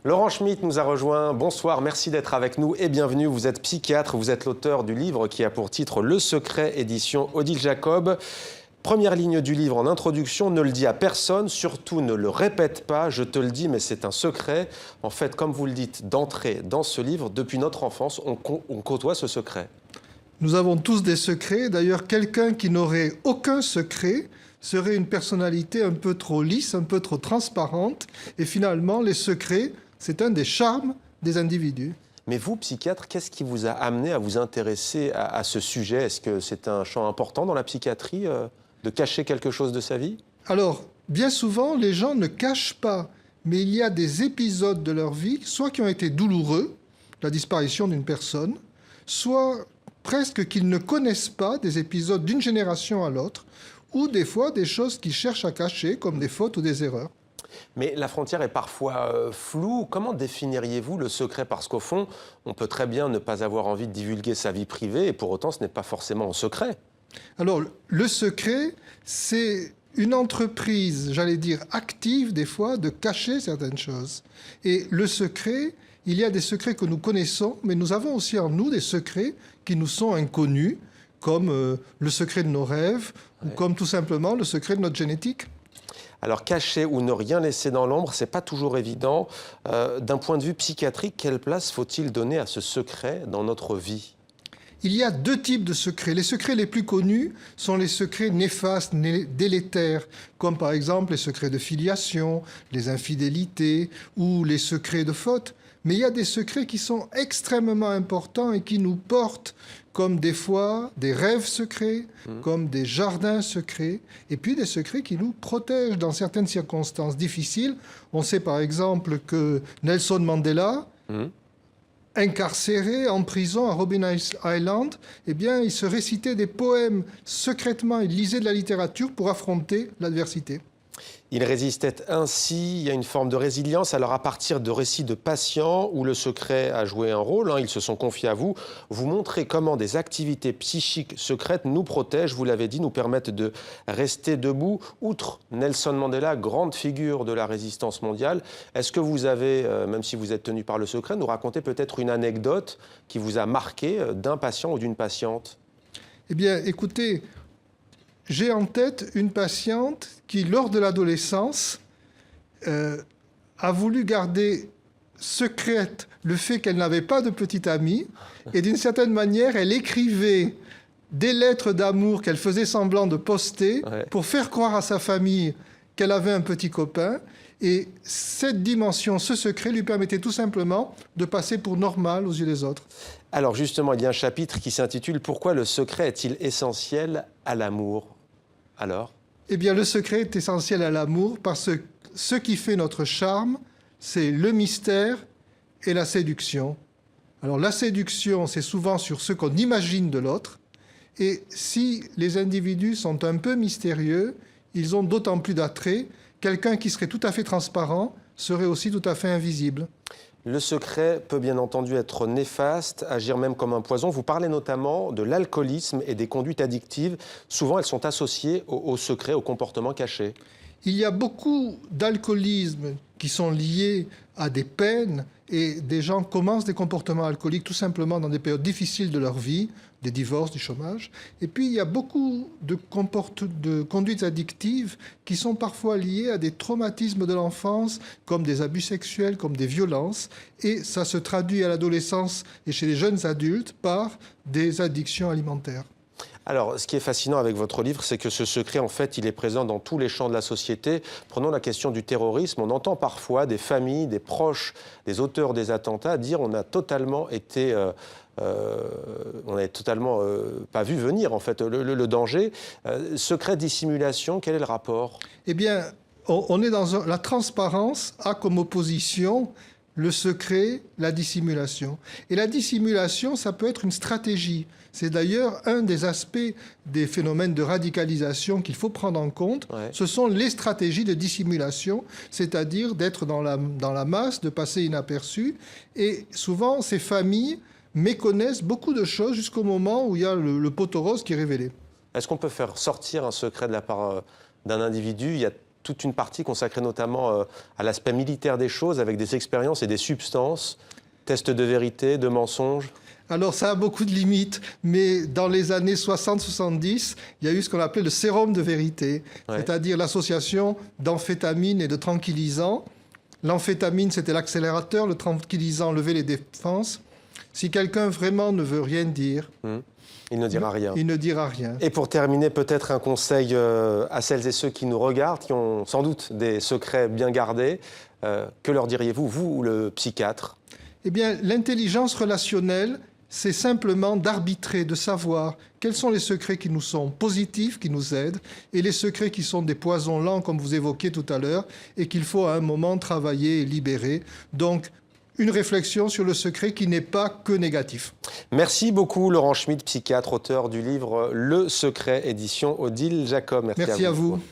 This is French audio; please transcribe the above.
Laurent Schmitt nous a rejoint. Bonsoir, merci d'être avec nous et bienvenue. Vous êtes psychiatre, vous êtes l'auteur du livre qui a pour titre Le Secret, édition Odile Jacob. Première ligne du livre en introduction, ne le dis à personne, surtout ne le répète pas, je te le dis mais c'est un secret. En fait, comme vous le dites d'entrée dans ce livre, depuis notre enfance, on côtoie ce secret. Nous avons tous des secrets. D'ailleurs, quelqu'un qui n'aurait aucun secret serait une personnalité un peu trop lisse, un peu trop transparente. Et finalement, les secrets, c'est un des charmes des individus. Mais vous, psychiatre, qu'est-ce qui vous a amené à vous intéresser à ce sujet? Est-ce que c'est un champ important dans la psychiatrie, de cacher quelque chose de sa vie? Alors, bien souvent, les gens ne cachent pas, mais il y a des épisodes de leur vie, soit qui ont été douloureux, la disparition d'une personne, soit presque qu'ils ne connaissent pas, des épisodes d'une génération à l'autre, ou des fois des choses qu'ils cherchent à cacher, comme des fautes ou des erreurs. Mais la frontière est parfois floue. Comment définiriez-vous le secret? Parce qu'au fond, on peut très bien ne pas avoir envie de divulguer sa vie privée, et pour autant, ce n'est pas forcément un secret. Alors, le secret, c'est une entreprise, j'allais dire active des fois, de cacher certaines choses. Et le secret, il y a des secrets que nous connaissons, mais nous avons aussi en nous des secrets qui nous sont inconnus, comme le secret de nos rêves, ou comme tout simplement le secret de notre génétique. Alors, cacher ou ne rien laisser dans l'ombre, ce n'est pas toujours évident. D'un point de vue psychiatrique, quelle place faut-il donner à ce secret dans notre vie? Il y a deux types de secrets. Les secrets les plus connus sont les secrets néfastes, délétères, comme par exemple les secrets de filiation, les infidélités ou les secrets de faute. Mais il y a des secrets qui sont extrêmement importants et qui nous portent, comme des fois des rêves secrets, comme des jardins secrets, et puis des secrets qui nous protègent dans certaines circonstances difficiles. On sait par exemple que Nelson Mandela, incarcéré en prison à Robben Island, eh bien, il se récitait des poèmes secrètement, il lisait de la littérature pour affronter l'adversité. Il résistait ainsi, il y a une forme de résilience. Alors à partir de récits de patients où le secret a joué un rôle, ils se sont confiés à vous, vous montrez comment des activités psychiques secrètes nous protègent, vous l'avez dit, nous permettent de rester debout. Outre Nelson Mandela, grande figure de la résistance mondiale, est-ce que vous avez, même si vous êtes tenu par le secret, nous raconter peut-être une anecdote qui vous a marqué d'un patient ou d'une patiente? Eh bien, écoutez, j'ai en tête une patiente qui, lors de l'adolescence, a voulu garder secrète le fait qu'elle n'avait pas de petite amie. Et d'une certaine manière, elle écrivait des lettres d'amour qu'elle faisait semblant de poster pour faire croire à sa famille qu'elle avait un petit copain. Et cette dimension, ce secret, lui permettait tout simplement de passer pour normal aux yeux des autres. Alors justement, il y a un chapitre qui s'intitule « Pourquoi le secret est-il essentiel à l'amour ?» Alors? Eh bien, le secret est essentiel à l'amour parce que ce qui fait notre charme, c'est le mystère et la séduction. Alors, la séduction, c'est souvent sur ce qu'on imagine de l'autre. Et si les individus sont un peu mystérieux, ils ont d'autant plus d'attrait. Quelqu'un qui serait tout à fait transparent serait aussi tout à fait invisible. Le secret peut bien entendu être néfaste, agir même comme un poison. Vous parlez notamment de l'alcoolisme et des conduites addictives. Souvent, elles sont associées au secret, au comportement caché. Il y a beaucoup d'alcoolisme qui sont liés à des peines et des gens commencent des comportements alcooliques tout simplement dans des périodes difficiles de leur vie, des divorces, du chômage. Et puis il y a beaucoup de conduites addictives qui sont parfois liées à des traumatismes de l'enfance, comme des abus sexuels, comme des violences. Et ça se traduit à l'adolescence et chez les jeunes adultes par des addictions alimentaires. Alors, ce qui est fascinant avec votre livre, c'est que ce secret, en fait, il est présent dans tous les champs de la société. Prenons la question du terrorisme. On entend parfois des familles, des proches, des auteurs des attentats dire on a totalement été... on n'avait totalement pas vu venir, en fait, le danger. Secret, dissimulation, quel est le rapport? Eh bien, on est dans la transparence a comme opposition le secret, la dissimulation. Et la dissimulation, ça peut être une stratégie. C'est d'ailleurs un des aspects des phénomènes de radicalisation qu'il faut prendre en compte. Ce sont les stratégies de dissimulation, c'est-à-dire d'être dans la masse, de passer inaperçu. Et souvent, ces familles méconnaissent beaucoup de choses jusqu'au moment où il y a le poteau rose qui est révélé. Est-ce qu'on peut faire sortir un secret de la part d'un individu? Il y a toute une partie consacrée notamment à l'aspect militaire des choses, avec des expériences et des substances, tests de vérité, de mensonges. Alors ça a beaucoup de limites, mais dans les années 60-70, il y a eu ce qu'on appelait le sérum de vérité, c'est-à-dire l'association d'amphétamines et de tranquillisants. L'amphétamine, c'était l'accélérateur, le tranquillisant levait les défenses. Si quelqu'un vraiment ne veut rien dire, il ne dira rien. Il ne dira rien. Et pour terminer, peut-être un conseil à celles et ceux qui nous regardent, qui ont sans doute des secrets bien gardés. Que leur diriez-vous, vous ou le psychiatre? Eh bien, l'intelligence relationnelle, c'est simplement d'arbitrer, de savoir quels sont les secrets qui nous sont positifs, qui nous aident, et les secrets qui sont des poisons lents, comme vous évoquiez tout à l'heure, et qu'il faut à un moment travailler et libérer. Donc, une réflexion sur le secret qui n'est pas que négatif. Merci beaucoup Laurent Schmitt, psychiatre, auteur du livre Le Secret, édition Odile Jacob. Merci à vous.